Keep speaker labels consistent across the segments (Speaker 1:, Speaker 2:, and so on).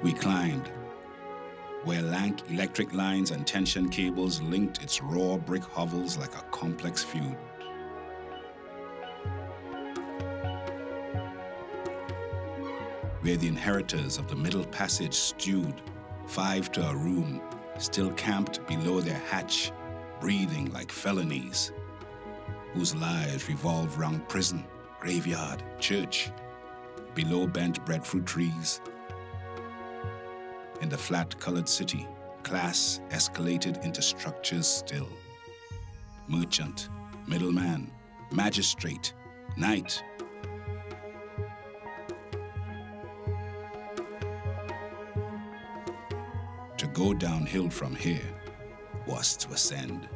Speaker 1: We climbed, where lank electric lines and tension cables linked its raw brick hovels like a complex feud. Where the inheritors of the Middle Passage stewed, 5 to a room, still camped below their hatch, breathing like felonies, whose lives revolved round prison, graveyard, church, below bent breadfruit trees. In the flat-colored city, class escalated into structures still. Merchant, middleman, magistrate, knight. To go downhill from here was to ascend.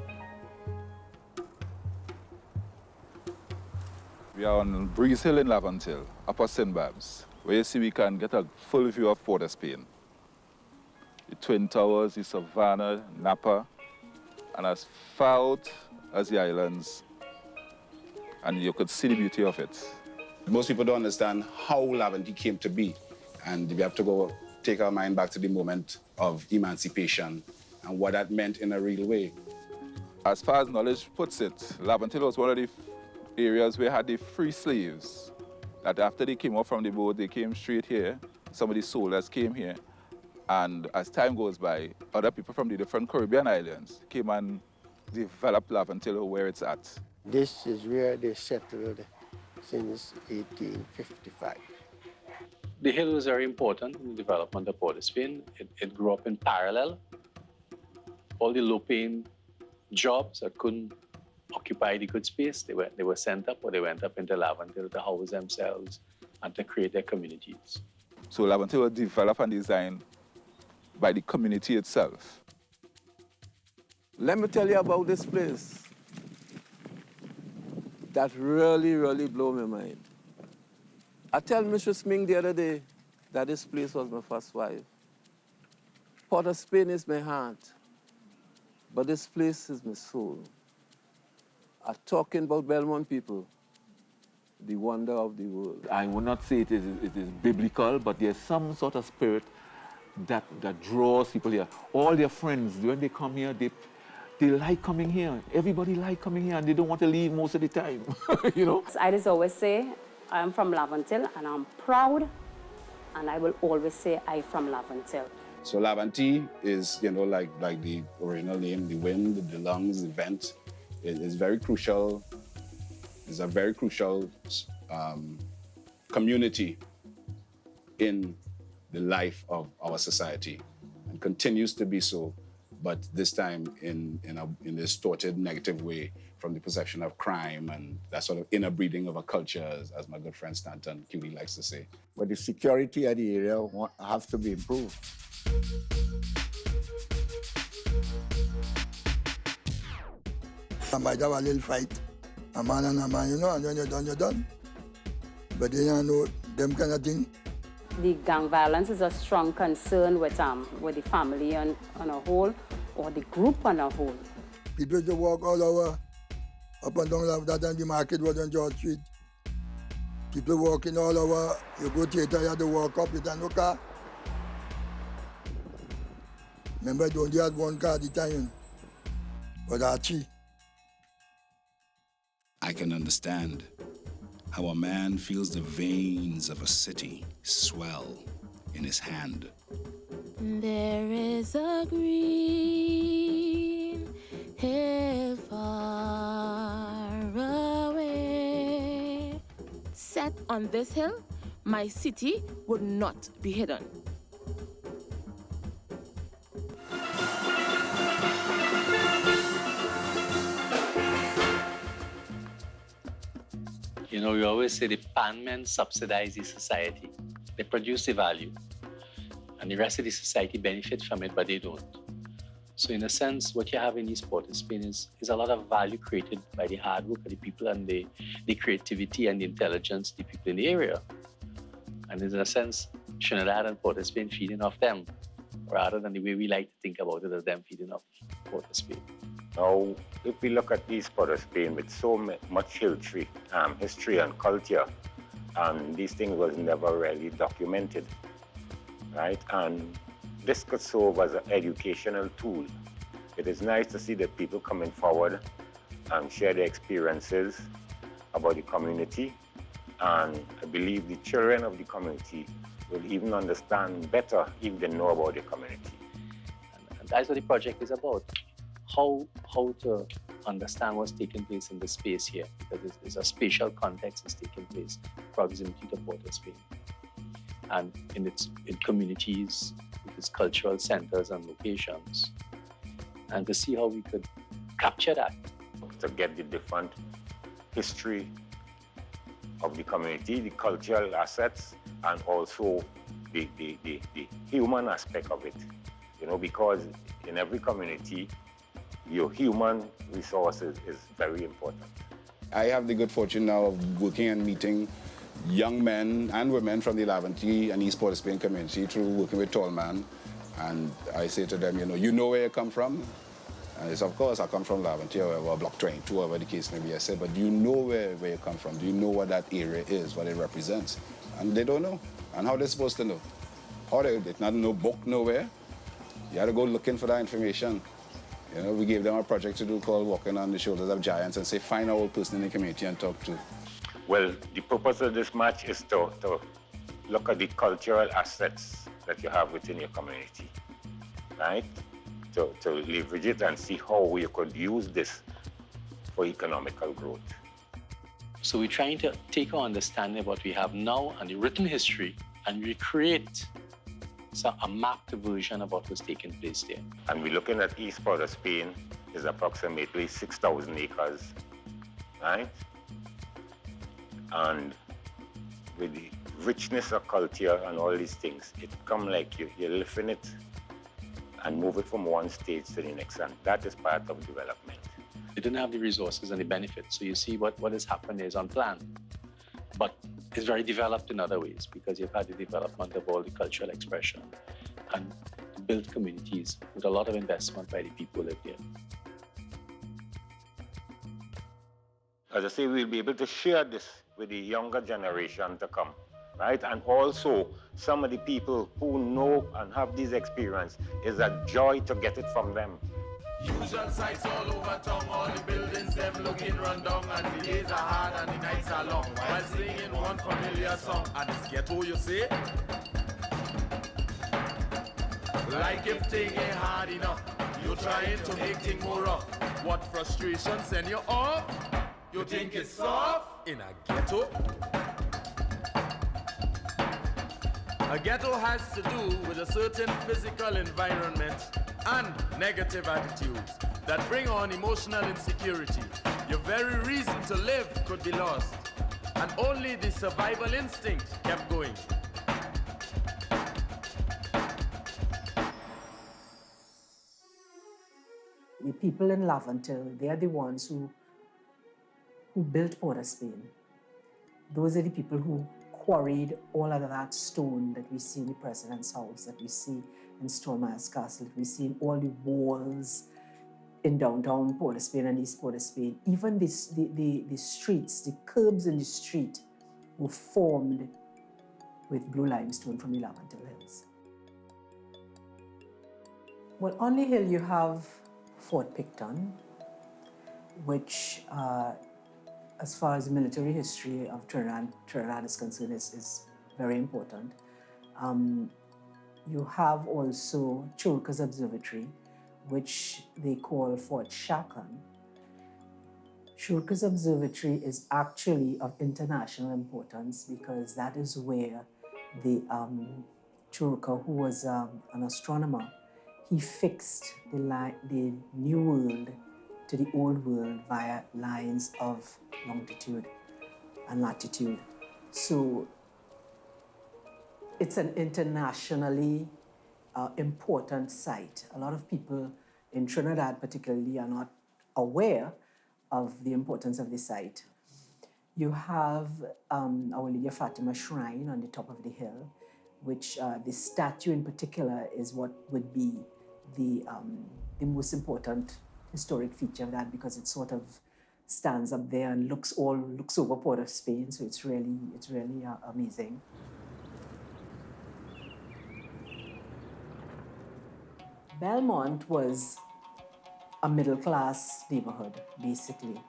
Speaker 2: We are on Breeze Hill in Laventille, Upper St. Babs, where you see we can get a full view of Port of Spain. The Twin Towers, the Savannah, Napa, and as far out as the islands, and you could see the beauty of it.
Speaker 3: Most people don't understand how Laventille came to be, and we have to go take our mind back to the moment of emancipation and what that meant in a real way.
Speaker 2: As far as knowledge puts it, Laventille was one of the areas where had the free slaves, that after they came off from the boat, they came straight here. Some of the soldiers came here. And as time goes by, other people from the different Caribbean islands came and developed Laventille where it's at.
Speaker 4: This is where they settled since 1855.
Speaker 5: The hill was very important in the development of Port of Spain. It grew up in parallel. All the low-paying jobs that couldn't occupy the good space, they were sent up, or they went up into Laventille to house themselves and to create their communities.
Speaker 2: So Laventille was developed and designed by the community itself.
Speaker 6: Let me tell you about this place. That really, really blew my mind. I tell Mrs. Ming the other day that this place was my first wife. Port of Spain is my heart, but this place is my soul. I'm talking about Belmont people, the wonder of the world.
Speaker 7: I would not say it is biblical, but there's some sort of spirit that draws people here. All their friends, when they come here, they like coming here. Everybody like coming here, and they don't want to leave most of the time, you know?
Speaker 8: I just always say, I'm from Laventille, and I'm proud, and I will always say I'm from Laventille.
Speaker 3: So Laventille is, like the original name, the wind, the lungs, the vent. It is very crucial. It's a very crucial community in the life of our society, and continues to be so, but this time in a distorted, negative way, from the perception of crime and that sort of inner breeding of a culture, as my good friend Stanton Cutie likes to say.
Speaker 4: But the security of the area have to be improved.
Speaker 9: I might have a little fight, a man and a man, and when you're done. But they don't know them kind of thing.
Speaker 8: The gang violence is a strong concern with the family on a whole, or the group on a whole.
Speaker 9: People just walk all over, up and down that and the market was on George Street. People walking all over, you go theater, you have to walk up, you have no car. Remember, I only had one car at the time, but Archie.
Speaker 1: I can understand how a man feels the veins of a city swell in his hand.
Speaker 10: There is a green hill far away. Set on this hill, my city would not be hidden.
Speaker 5: We always say the panmen subsidize the society. They produce the value. And the rest of the society benefits from it, but they don't. So in a sense, what you have in East Port of Spain is a lot of value created by the hard work of the people and the creativity and the intelligence of the people in the area. And in a sense, Trinidad and Port of Spain feeding off them, rather than the way we like to think about it as them feeding off Port of Spain.
Speaker 11: Now, if we look at East Port of Spain with so much history and culture, these things was never really documented. right? And this could serve as an educational tool. It is nice to see the people coming forward and share their experiences about the community. And I believe the children of the community will even understand better if they know about the community.
Speaker 5: And that's what the project is about. How to understand what's taking place in the space here, because it's a spatial context that's taking place, proximity to Port of Spain. And in communities, with its cultural centers and locations, and to see how we could capture that.
Speaker 11: To get the different history of the community, the cultural assets, and also the human aspect of it. You know, because in every community, your human resources is very important.
Speaker 3: I have the good fortune now of working and meeting young men and women from the Laventille and East Port of Spain community through working with Tall Man. And I say to them, you know where you come from? And it's, of course, I come from Laventille, or Block 22, whatever the case may be. I said, but do you know where you come from? Do you know what that area is, what it represents? And they don't know. And how are they supposed to know? It's not no book nowhere. You had to go looking for that information. You know, we gave them a project to do called Walking on the Shoulders of Giants and say, find an old person in the community and talk to.
Speaker 11: Well, the purpose of this match is to look at the cultural assets that you have within your community, right? To leverage it and see how you could use this for economical growth.
Speaker 5: So we're trying to take our understanding of what we have now and the written history and recreate a mapped version of what was taking place there.
Speaker 11: And we're looking at East Port of Spain is approximately 6,000 acres, right? And with the richness of culture and all these things, it come like you're lifting it and move it from one stage to the next, and that is part of development.
Speaker 5: They didn't have the resources and the benefits, so you see what has happened is unplanned. But it's very developed in other ways because you've had the development of all the cultural expression and built communities with a lot of investment by the people who live there.
Speaker 11: As I say, we'll be able to share this with the younger generation to come, right? And also, some of the people who know and have this experience, is a joy to get it from them.
Speaker 12: Usual sights all over town, all the buildings them looking run down, and the days are hard and the nights are long, while singing one familiar song. And it's ghetto, you say? Like if thing ain't hard enough, you're trying to make things more rough. What frustration send you off? You think it's soft? In a ghetto? A ghetto has to do with a certain physical environment and negative attitudes that bring on emotional insecurity. Your very reason to live could be lost, and only the survival instinct kept going.
Speaker 13: The people in Laventille, they are the ones who built Port of Spain. Those are the people who quarried all of that stone that we see in the President's House, that we see in Stormeyer's Castle, that we see in all the walls in downtown Port of Spain and East Port of Spain. Even the streets, the curbs in the street were formed with blue limestone from the Laventille Hills. Well, on the hill you have Fort Picton, which as far as the military history of Trinidad is concerned, is very important. You have also Churka's Observatory, which they call Fort Shakan. Churka's Observatory is actually of international importance because that is where the Churka, who was an astronomer, he fixed the New World to the Old World via lines of longitude and latitude. So it's an internationally important site. A lot of people in Trinidad particularly are not aware of the importance of the site. You have Our Lady of Fatima Shrine on the top of the hill, which the statue in particular is what would be the most important historic feature of that, because it sort of stands up there and looks over Port of Spain. So it's really amazing. Belmont was a middle-class neighborhood, basically.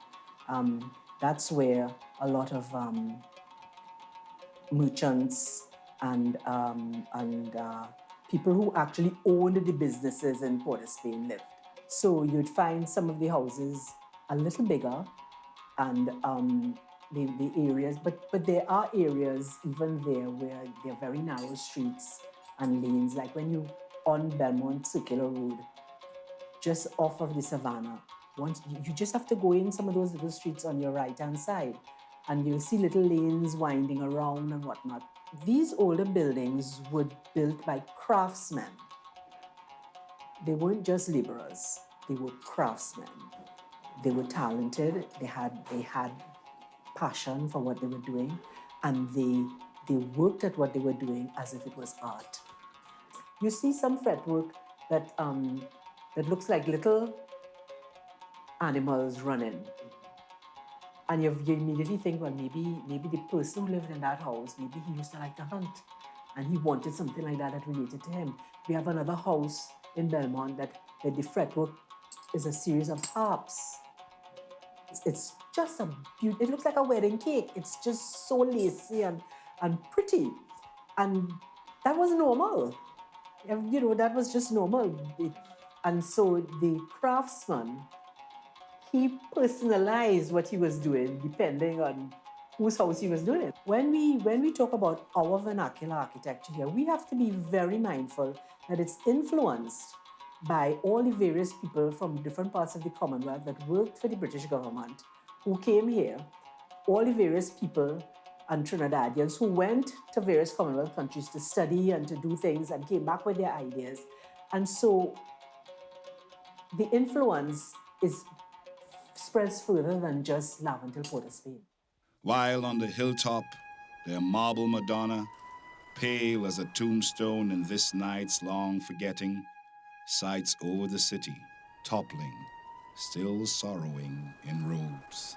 Speaker 13: That's where a lot of merchants and people who actually owned the businesses in Port of Spain lived. So you'd find some of the houses a little bigger, and the areas, but there are areas even there where they're very narrow streets and lanes, like when you on Belmont Circular Road, just off of the Savannah. Once you just have to go in some of those little streets on your right-hand side, and you'll see little lanes winding around and whatnot. These older buildings were built by craftsmen. They weren't just laborers, they were craftsmen. They were talented, they had passion for what they were doing, and they worked at what they were doing as if it was art. You see some fretwork that looks like little animals running. And you immediately think, well, maybe the person who lived in that house, maybe he used to like to hunt, and he wanted something like that related to him. We have another house in Belmont that the fretwork is a series of harps. It's just it looks like a wedding cake. It's just so lacy and pretty. And that was normal. You know, that was just normal. And so the craftsman, he personalized what he was doing depending on whose house he was doing it. When we talk about our vernacular architecture here, we have to be very mindful that it's influenced by all the various people from different parts of the Commonwealth that worked for the British government, who came here, all the various people and Trinidadians who went to various Commonwealth countries to study and to do things and came back with their ideas. And so the influence spreads further than just Laventille, Port of Spain.
Speaker 1: While on the hilltop, their marble Madonna, pale as a tombstone in this night's long forgetting, sights over the city, toppling, still sorrowing in robes.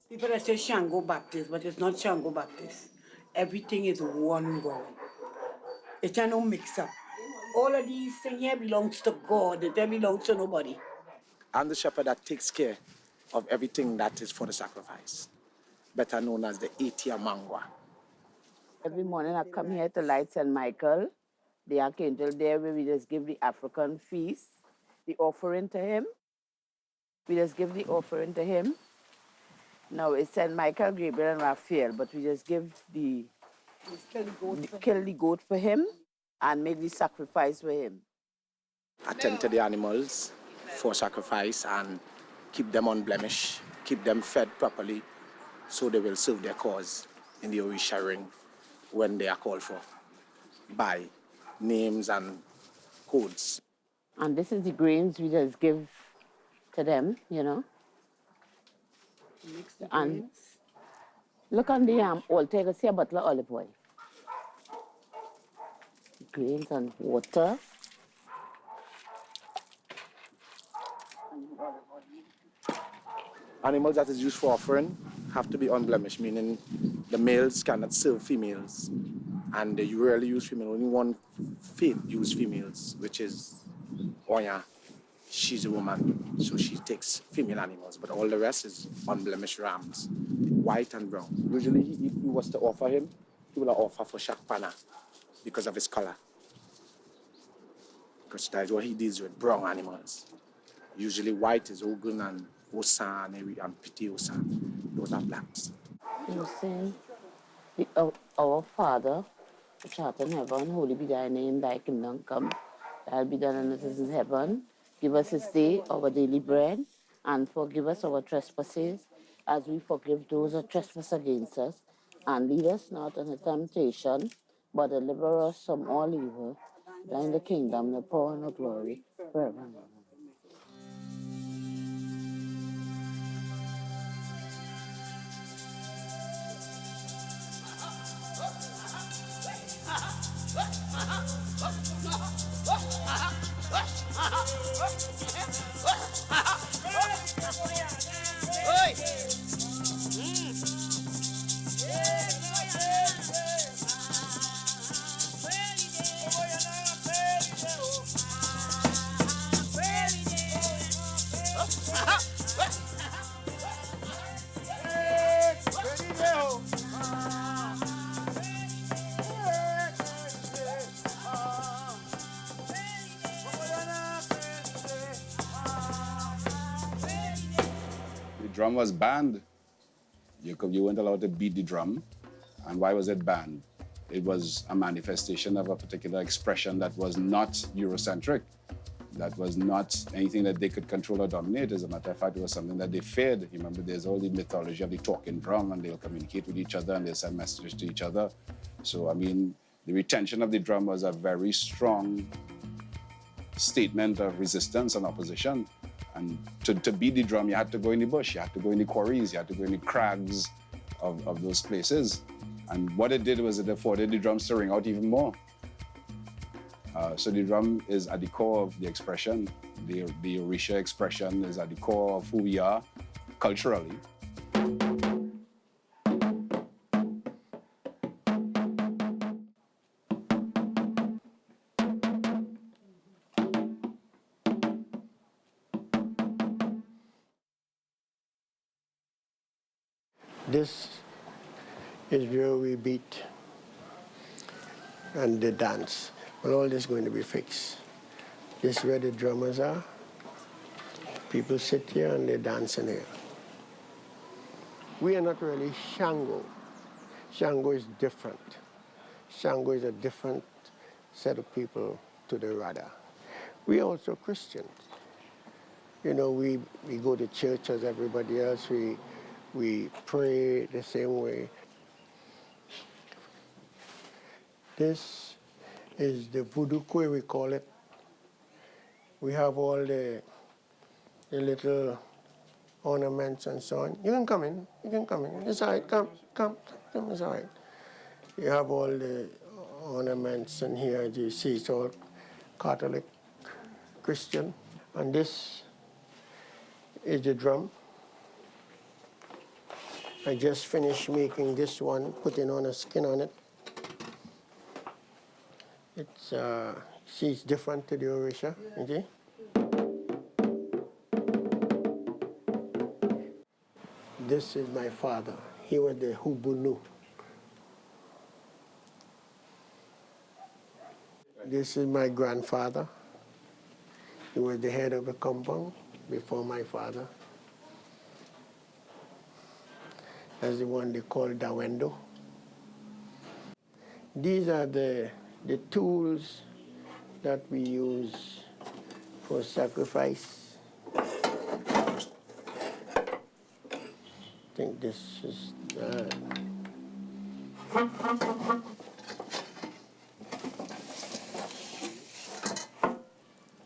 Speaker 14: People that say Shango Baptist, but it's not Shango Baptist. Everything is one God. It's no mix up. All of these things here belongs to God. It don't belong to nobody.
Speaker 15: I'm the shepherd that takes care of everything that is for the sacrifice, better known as the Etia Mangwa.
Speaker 16: Every morning I come here to light St. Michael, the archangel there, where we just give the African feast, the offering to him. We just give the offering to him. Now it's St. Michael, Gabriel, and Raphael, but we just give kill the goat for him and make the sacrifice for him.
Speaker 15: Attend to the animals for sacrifice and keep them unblemished, keep them fed properly so they will serve their cause in the Orisha ring when they are called for by names and codes.
Speaker 16: And this is the grains we just give to them, you know.
Speaker 14: Mix the
Speaker 16: And
Speaker 14: grains.
Speaker 16: look on the altar, you can see a bottle of olive oil. Grains and water.
Speaker 15: Animals that is used for offering have to be unblemished, meaning the males cannot serve females. And you rarely use female, only one faith use females, which is Oya. She's a woman, so she takes female animals, but all the rest is unblemished rams, white and brown. Usually, if you was to offer him, he will offer for Shakpana because of his color. Because that's what he deals with, brown animals. Usually white is Ogun and Osan and Piti Osan. Those are blacks.
Speaker 16: You see? Our Father, which art in heaven, holy be thy name, thy kingdom come. Thy will be done on earth as in heaven. Give us this day our daily bread, and forgive us our trespasses, as we forgive those who trespass against us. And lead us not into temptation, but deliver us from all evil. Thine the kingdom, the power, and the glory, forever and ever.
Speaker 3: The drum was banned. You weren't allowed to beat the drum. And why was it banned? It was a manifestation of a particular expression that was not Eurocentric, that was not anything that they could control or dominate. As a matter of fact, it was something that they feared. You remember, there's all the mythology of the talking drum, and they'll communicate with each other and they'll send messages to each other. So, I mean, the retention of the drum was a very strong statement of resistance and opposition. And to beat the drum, you had to go in the bush, you had to go in the quarries, you had to go in the crags of those places. And what it did was it afforded the drums to ring out even more. So the drum is at the core of the expression. The Orisha expression is at the core of who we are culturally.
Speaker 17: This is where we beat and the dance. Well, all this is going to be fixed. This is where the drummers are. People sit here and they dance in here. We are not really Shango. Shango is different. Shango is a different set of people to the Radha. We are also Christians. You know, we go to church as everybody else. We pray the same way. This is the voodoo kwe, we call it. We have all the little ornaments and so on. You can come in, It's all right, come, it's all right. You have all the ornaments in here, you see it's all Catholic, Christian. And this is the drum. I just finished making this one, putting on a skin on it. It's, see, it's different to the Orisha, you see? This is my father. He was the Hubunu. This is my grandfather. He was the head of the compound before my father. That's the one they call Dawendo. These are the tools that we use for sacrifice. I think this is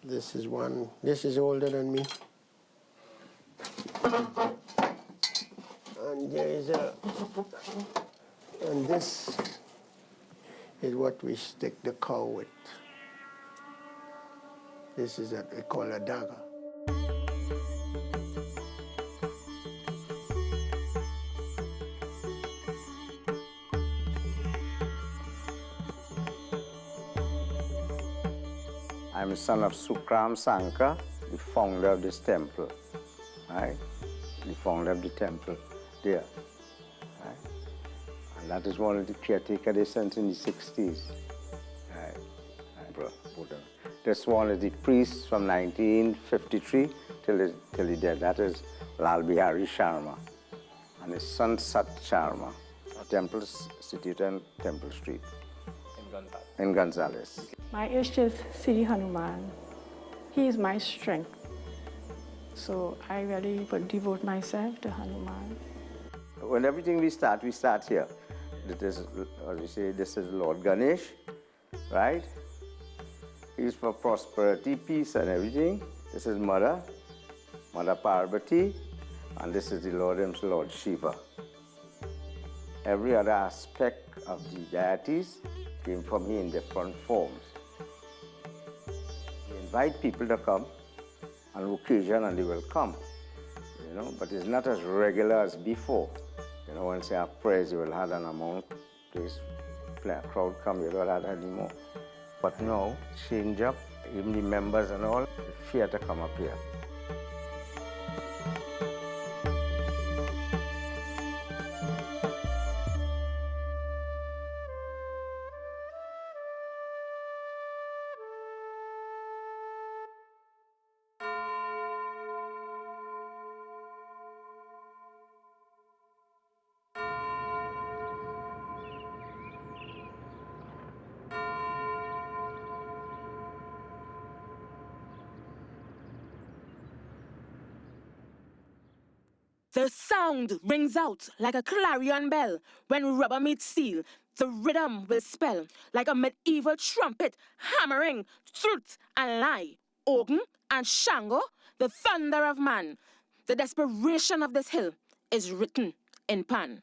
Speaker 17: this is one. This is older than me. And there is and this is what we stick the cow with. This is what we call a dagger.
Speaker 18: I'm the son of Sukram Sankar, the founder of this temple, right? The founder of the temple there, right? And that is one of the caretaker they sent in the 60s, right? This one is the priest from 1953 till he died. That is Lal Bihari Sharma, and his son Sat Sharma. temple situated on Temple Street.
Speaker 19: In Gonzales.
Speaker 18: In Gonzales.
Speaker 20: My ish is Siri Hanuman. He is my strength. So I really would devote myself to Hanuman.
Speaker 18: When everything we start here. This is, as we say, this is Lord Ganesh, right? He's for prosperity, peace, and everything. This is Mother Parvati, and this is the Lord himself, Lord Shiva. Every other aspect of the deities came from here in different forms. We invite people to come on occasion, and they will come, you know, but it's not as regular as before. You know, once you have prayers, you will have an amount, this crowd come, you don't have anymore. But now, change up, even the members and all, they fear to come up here.
Speaker 10: The sound rings out like a clarion bell. When rubber meets steel, the rhythm will spell like a medieval trumpet hammering truth and lie. Organ and Shango, the thunder of man. The desperation of this hill is written in pan.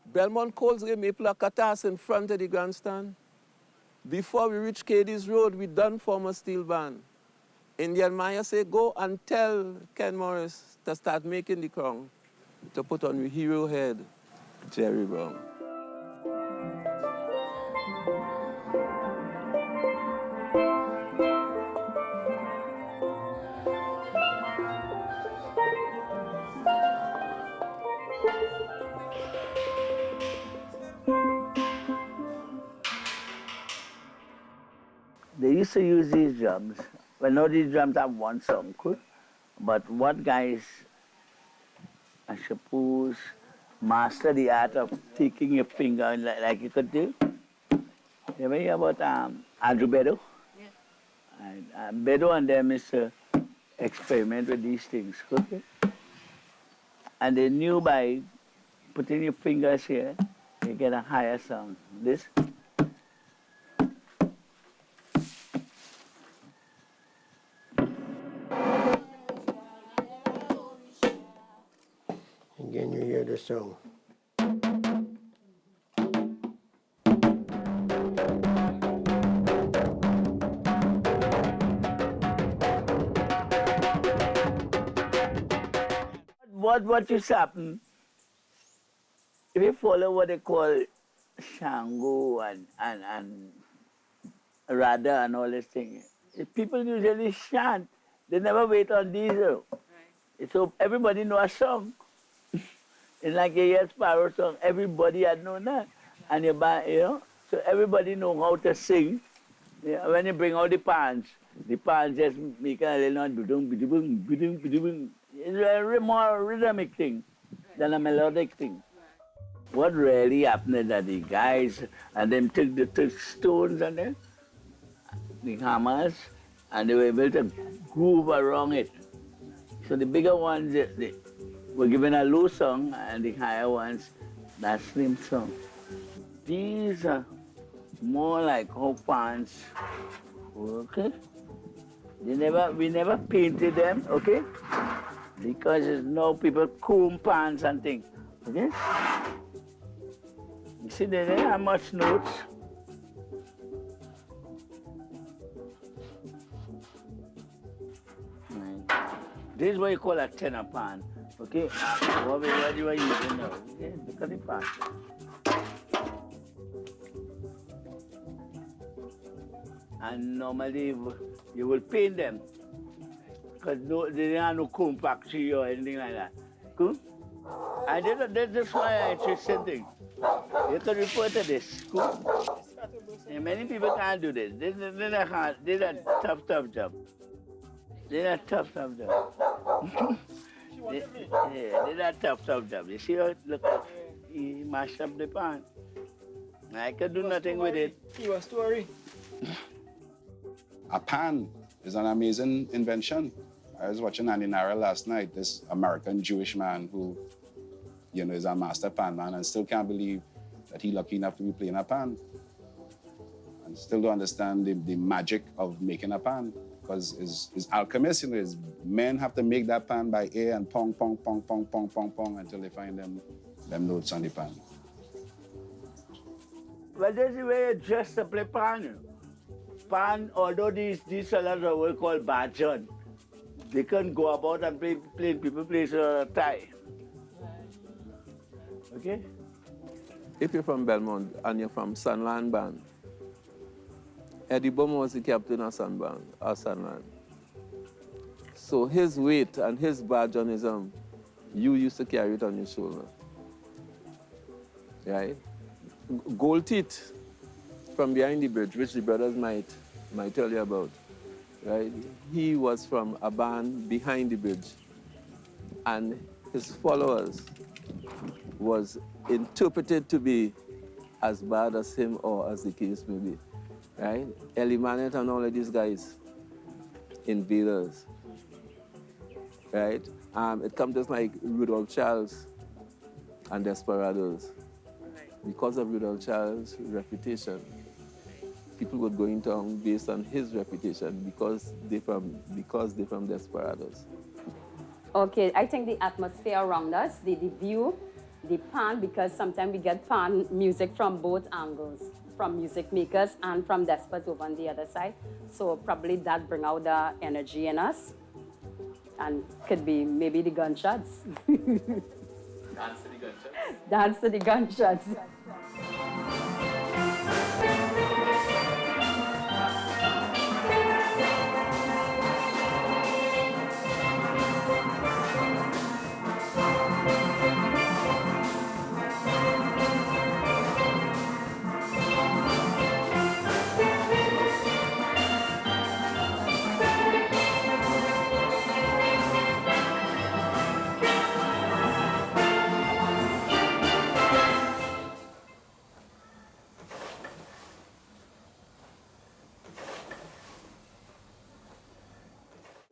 Speaker 6: Belmont calls the maple a catas in front of the grandstand. Before we reach Katie's Road, we done form a steel band. Indian Maya say, go and tell Ken Morris to start making the crown, to put on your hero head, Jerry Brown.
Speaker 21: They used to use these drums. Well, now these drums have one song, cool? But what guys, I suppose, master the art of taking your finger and like you could do. You ever hear about Andrew Bedo? Yeah. And Bedo and them is to experiment with these things, okay? And they knew by putting your fingers here, you get a higher sound. This.
Speaker 17: Again, you hear the song.
Speaker 21: What just happened? If you follow what they call Shango and Radha and all these things, people usually chant. They never wait on diesel. Right. So everybody know a song. It's like a Yes Sparrow song. Everybody had known that. And you know, so everybody know how to sing. Yeah, when you bring out the pans just make a little note. It's a more rhythmic thing than a melodic thing. What really happened is that the guys and them took the stones and the hammers, and they were able to groove around it. So the bigger ones they were given a low song, and the higher ones that slim song. These are more like how pans work. Okay? We never painted them, okay? Because now people comb pans and things. Okay? You see, they don't have much notes. This is what you call a tenor pan. Okay? What you are using now? Okay? Look at the pan. And normally you will paint them. Because they don't have no comb factory or anything like that. Cool? And that's why I interested thing. You can report to this. Cool? And many people can't do this. This is a tough job. They're a tough job. They're a tough job. You see how look at mash up the pan. I could do nothing with it.
Speaker 19: Your story.
Speaker 3: A pan is an amazing invention. I was watching Andy Nara last night, this American Jewish man who, you know, is a master pan man and still can't believe that he's lucky enough to be playing a pan. And still don't understand the magic of making a pan. Because it's alchemist, you know, men have to make that pan by air and pong, pong, pong, pong, pong, pong, pong until they find them notes on the pan.
Speaker 21: But that's the way you dress to play pan. Pan, although these fellas are what we call badgeon, they can go about and play people place a tie. Okay?
Speaker 6: If you're from Belmont and you're from Sunland Band, Eddie Bum was the captain of Sunland. So his weight and his badge on his arm, you used to carry it on your shoulder. Right? Gold teeth from behind the bridge, which the brothers might tell you about. Right? He was from a band behind the bridge. And his followers was interpreted to be as bad as him or as the case may be. Right? Ellie Manet and all of these guys, invaders. Right? It comes just like Rudolph Charles and Desperados. Because of Rudolph Charles' reputation, people were going down based on his reputation because they're from Desperados.
Speaker 8: Okay, I think the atmosphere around us, the view, the pan, because sometimes we get pan music from both angles, from music makers and from despots over on the other side. So probably that bring out the energy in us. And could be maybe the gunshots.
Speaker 7: Dance to the gunshots.
Speaker 8: Dance to the gunshots.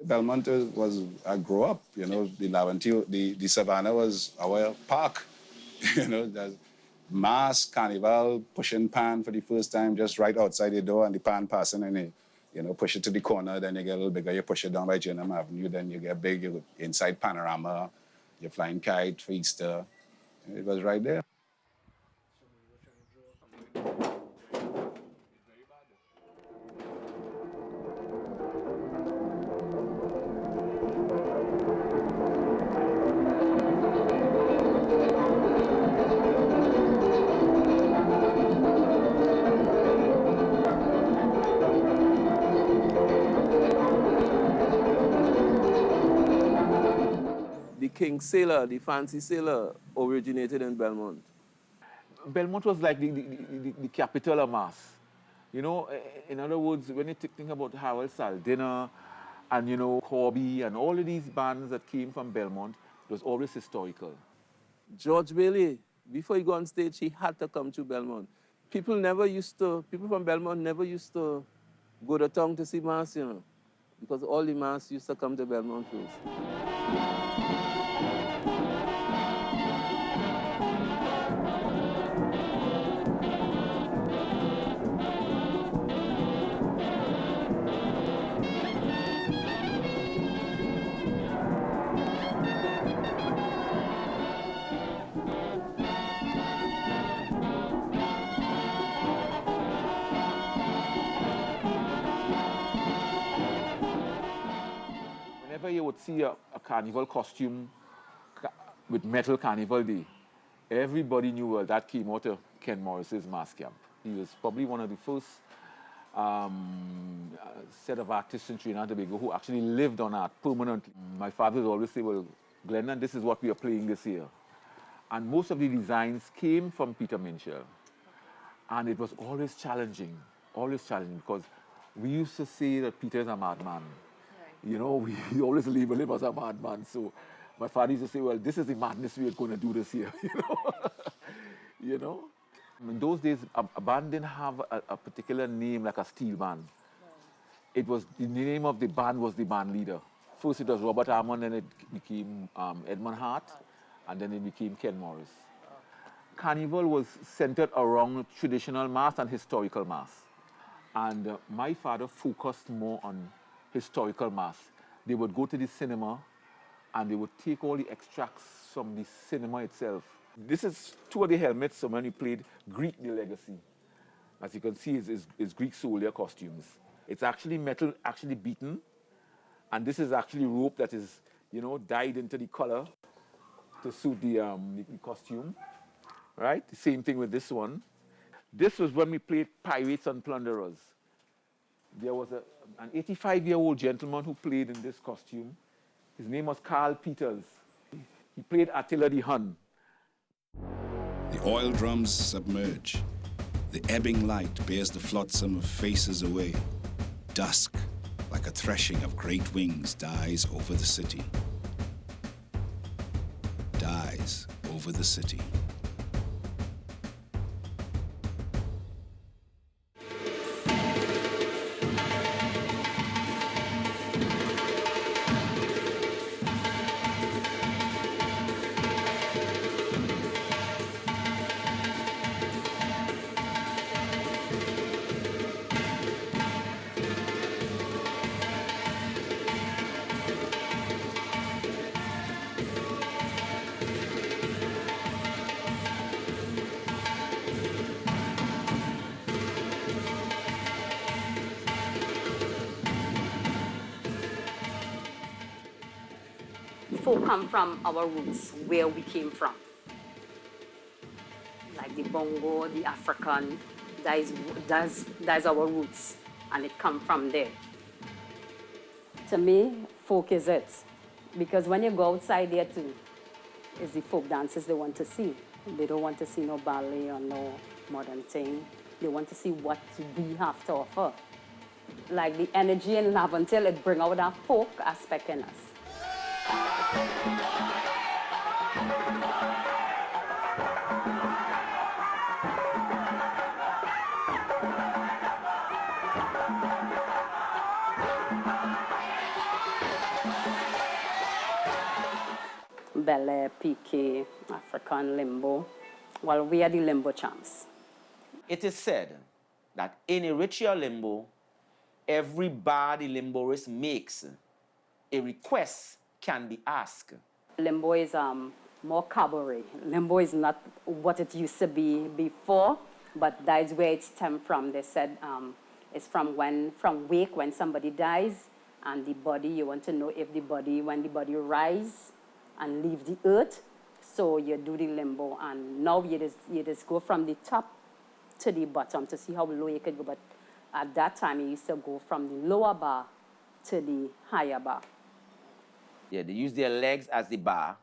Speaker 3: Belmont was a grow up, you know, the Laventille, the Savannah was our park. You know, there's mass carnival, pushing pan for the first time, just right outside the door and the pan passing and you know, push it to the corner, then you get a little bigger, you push it down by Jenham Avenue, then you get big, you inside Panorama, you're flying kite for Easter. It was right there.
Speaker 6: The King Sailor, the fancy sailor, originated in Belmont.
Speaker 7: Belmont was like the capital of mass. You know, in other words, when you think about Harold Saldina and, you know, Corby and all of these bands that came from Belmont, it was always historical.
Speaker 6: George Bailey, before he got on stage, he had to come to Belmont. People from Belmont never used to go to town to see mass, you know, because all the mass used to come to Belmont first.
Speaker 7: Whenever you would see a carnival costume with metal carnival day, everybody knew well that came out of Ken Morris's mass camp. He was probably one of the first set of artists in Trinidad and Tobago who actually lived on art permanently. My father would always say, well, Glennon, this is what we are playing this year. And most of the designs came from Peter Minshall. And it was always challenging, because we used to say that Peter is a madman. You know, we always label him as a madman. So my father used to say, well, this is the madness we are going to do this year, you know. you know. In those days, a band didn't have a particular name like a steel band. It was, the name of the band was the band leader. First it was Robert Hammond, then it became Edmund Hart, and then it became Ken Morris. Carnival was centered around traditional mass and historical mass. And my father focused more on historical mass. They would go to the cinema and they would take all the extracts from the cinema itself. This is two of the helmets someone who played Greek the Legacy. As you can see, it's Greek soldier costumes. It's actually metal, actually beaten. And this is actually rope that is, dyed into the color to suit the costume. Right? The same thing with this one. This was when we played Pirates and Plunderers. There was an 85-year-old gentleman who played in this costume. His name was Carl Peters. He played Attila the Hun.
Speaker 1: The oil drums submerge. The ebbing light bears the flotsam of faces away. Dusk, like a threshing of great wings, dies over the city. Dies over the city.
Speaker 8: Folk come from our roots, where we came from. Like the bongo, the African, that's our roots, and it comes from there. To me, folk is it. Because when you go outside there too, it's the folk dances they want to see. They don't want to see no ballet or no modern thing. They want to see what we have to offer. Like the energy in Laventille, it brings out that folk aspect in us. Ballet, piqué, African limbo. Well, we are the limbo champs.
Speaker 19: It is said that in a ritual limbo, every bar the limboist makes, a request can be asked.
Speaker 8: Limbo is more cabaret. Limbo is not what it used to be before, but that is where it stemmed from. They said it's from wake, when somebody dies, and the body, you want to know if the body, when the body rise and leave the earth, so you do the limbo. And now you just go from the top to the bottom to see how low you could go. But at that time, you used to go from the lower bar to the higher bar.
Speaker 19: Yeah, they use their legs as the bar.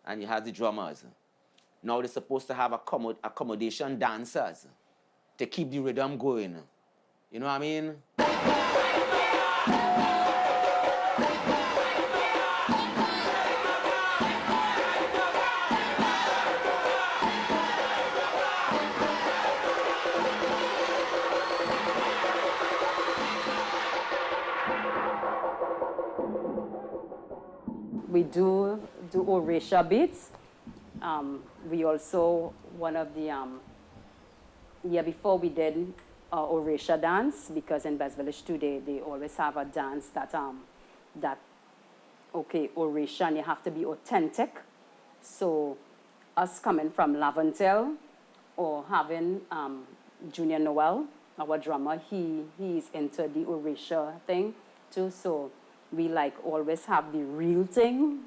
Speaker 19: And you have the drummers. Now they're supposed to have accommodation dancers to keep the rhythm going. You know what I mean?
Speaker 8: We do Orisha beats. We also, one of the, year before we did Orisha dance, because in Best Village today, they always have a dance okay, Orisha, and you have to be authentic. So us coming from Laventille, or having Junior Noel, our drummer, he's into the Orisha thing too. So we like always have the real thing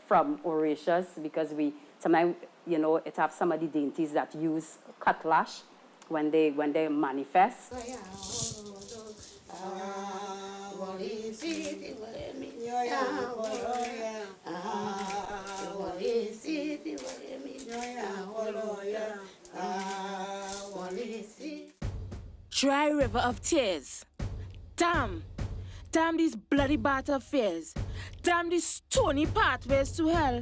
Speaker 8: from Orishas, because we sometimes, it have some of the dainties that use cutlash when they manifest.
Speaker 10: Dry river of tears. Damn these bloody battlefields. Damn these stony pathways to hell.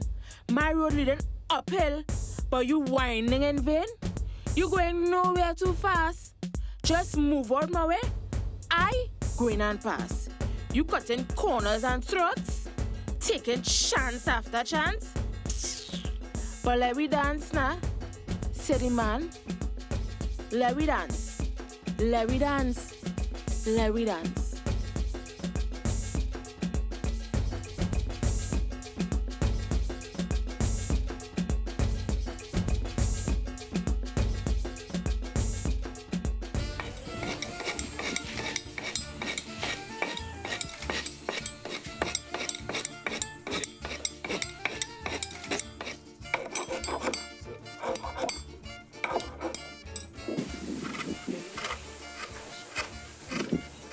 Speaker 10: My road leading uphill, but you whining in vain. You going nowhere too fast. Just move out my way. I going and pass. You cutting corners and throats, taking chance after chance. But let we dance now, city man. Let we dance, let we dance, let we dance.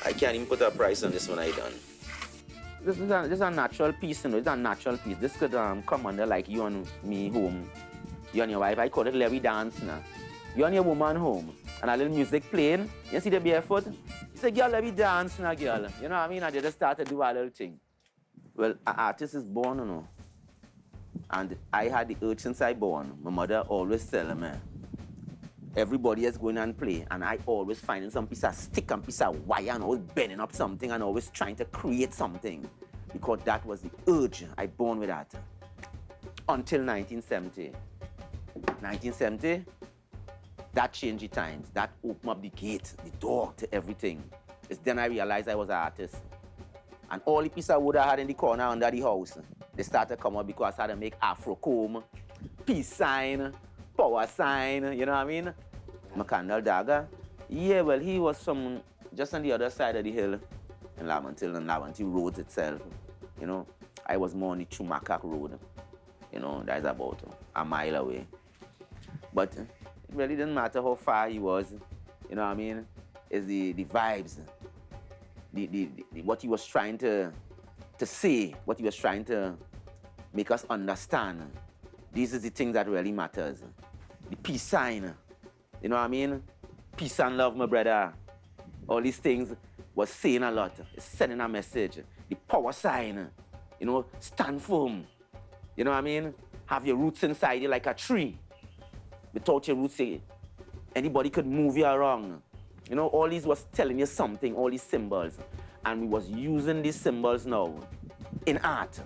Speaker 19: I can't even put a price on this when I done. This is a natural piece, you know. It's a natural piece. This could come under like you and me home. You and your wife. I call it Levy dance now. You and your woman home. And a little music playing. You see the barefoot? You say, girl, Levy dance now, girl. You know what I mean? And they just start to do a little thing. Well, an artist is born, you know. And I had the urge since I born. My mother always tell me, everybody is going and play, and I always finding some piece of stick and piece of wire and always bending up something and always trying to create something, because that was the urge. I born with that. Until 1970. 1970, that changed the times. That opened up the gate, the door to everything. It's then I realized I was an artist. And all the piece of wood I had in the corner under the house, they started to come up because I had to make Afro comb, peace sign, power sign, you know what I mean? My candle dagger. Yeah, well, he was from just on the other side of the hill in Laventille, and Laventille Road itself. You know, I was more on the Chumakak Road. You know, that's about a mile away. But it really didn't matter how far he was, you know what I mean? It's the vibes, what he was trying to say, what he was trying to make us understand. These are the things that really matters. The peace sign, you know what I mean? Peace and love, my brother. All these things was saying a lot. It's sending a message. The power sign, you know, stand firm. You know what I mean? Have your roots inside you like a tree. Without your roots, anybody could move you around. You know, all these was telling you something, all these symbols. And we was using these symbols now in art.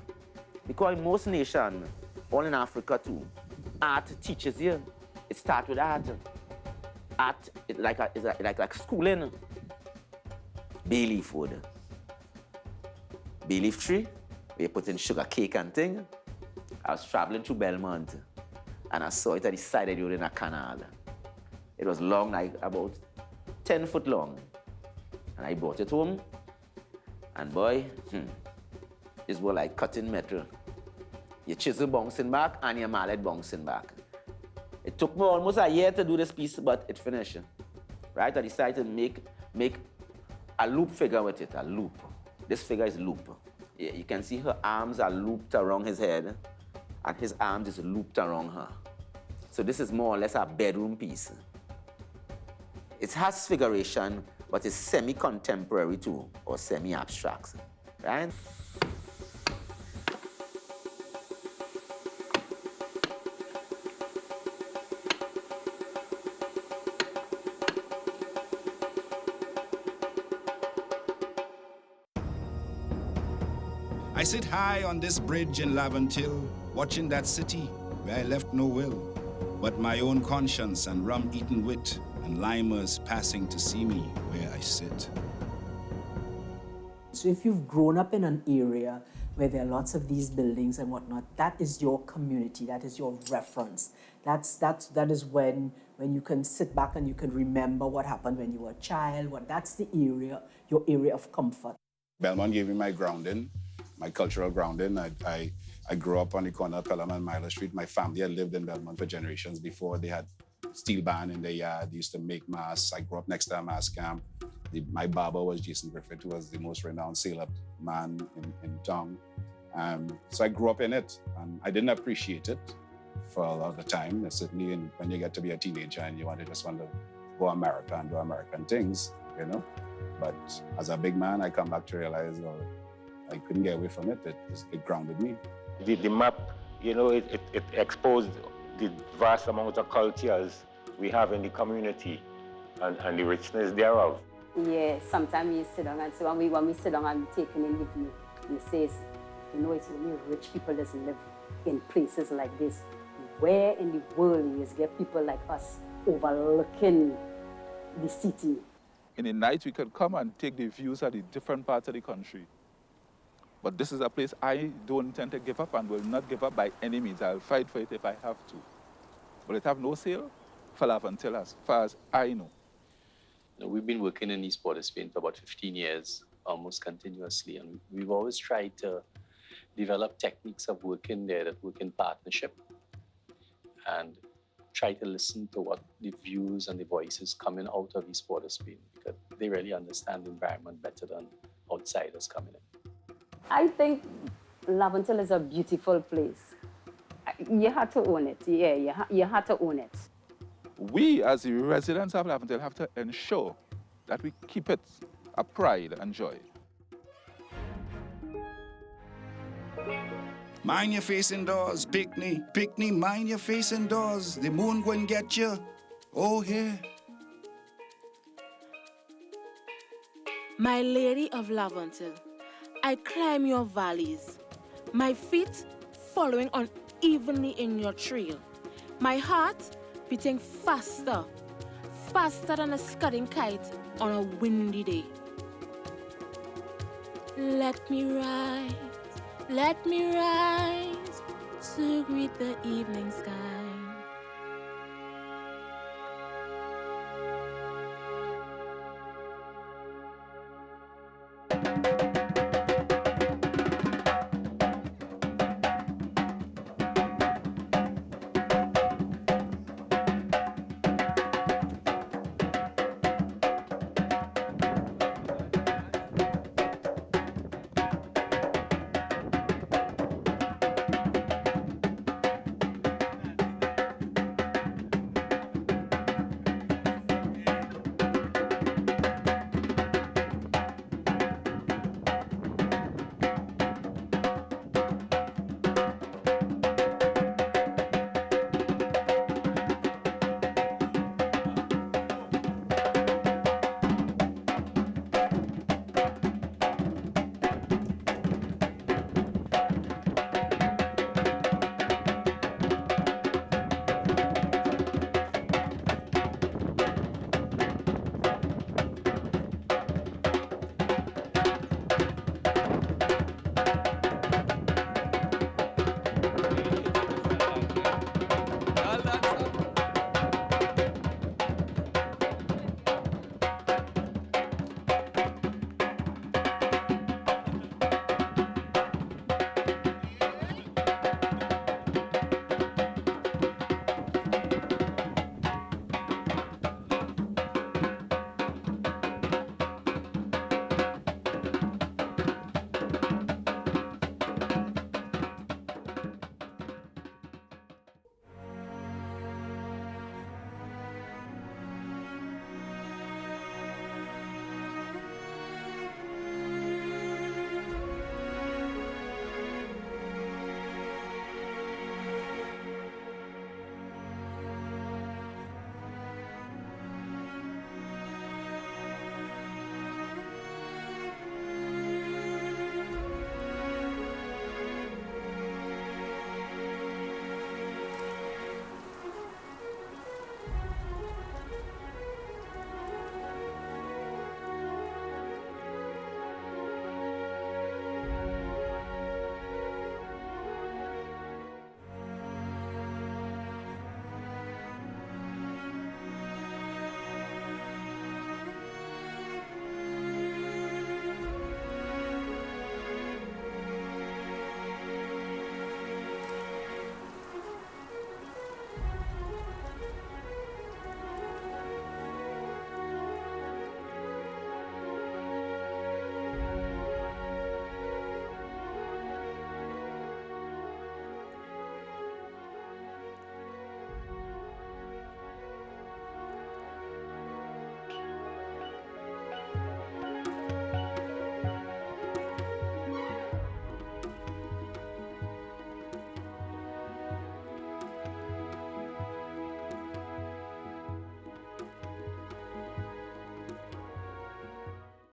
Speaker 19: Because in most nations, all in Africa too, art teaches you. It starts with art. Art is like schooling. Bay leaf wood. Bay leaf tree, where you put in sugar cake and thing. I was traveling through Belmont, and I saw it at the side of the road in a canal. It was long, like about 10 foot long. And I brought it home, and boy, it was like cutting metal. Your chisel bouncing back and your mallet bouncing back. It took me almost a year to do this piece, but it finished. Right? I decided to make a loop figure with it, a loop. This figure is loop. You can see her arms are looped around his head, and his arms is looped around her. So this is more or less a bedroom piece. It has figuration, but it's semi-contemporary too, or semi-abstract, right?
Speaker 1: I sit high on this bridge in Laventille, watching that city where I left no will, but my own conscience and rum-eaten wit, and limers passing to see me where I sit.
Speaker 13: So if you've grown up in an area where there are lots of these buildings and whatnot, that is your community, that is your reference. That is when you can sit back and you can remember what happened when you were a child. That's the area, your area of comfort.
Speaker 3: Belmont gave me my grounding, my cultural grounding. I grew up on the corner of Pelham and Milo Street. My family had lived in Belmont for generations before. They had steel band in their yard. They used to make masks. I grew up next to a mask camp. My barber was Jason Griffith, who was the most renowned sailor man in town. So I grew up in it, and I didn't appreciate it for a lot of the time. Certainly when you get to be a teenager and you just want to go to America and do American things, you know. But as a big man, I come back to realize, well, I couldn't get away from it. It grounded me.
Speaker 11: The map you know, it exposed the vast amount of cultures we have in the community and the richness thereof.
Speaker 8: Yeah, sometimes we sit down and say, when we sit down and taking in the view, we say, you know, it's only rich people that live in places like this. Where in the world you get people like us overlooking the city?
Speaker 7: In the night, we could come and take the views of the different parts of the country. But this is a place I don't intend to give up and will not give up by any means. I'll fight for it if I have to. But it have no sale for Laventille as far as I know.
Speaker 5: We've been working in East Port of Spain for about 15 years, almost continuously, and we've always tried to develop techniques of working there that work in partnership and try to listen to what the views and the voices coming out of East Port of Spain, because they really understand the environment better than outsiders coming in.
Speaker 8: I think Laventille is a beautiful place. You have to own it. Yeah, you have to own it.
Speaker 7: We, as the residents of Laventille, have to ensure that we keep it a pride and joy.
Speaker 1: Mind your face indoors, Pickney, mind your face indoors. The moon going to get you. Oh, here.
Speaker 10: My lady of Laventille, I climb your valleys, my feet following unevenly in your trail, my heart beating faster than a scudding kite on a windy day. Let me rise to greet the evening sky.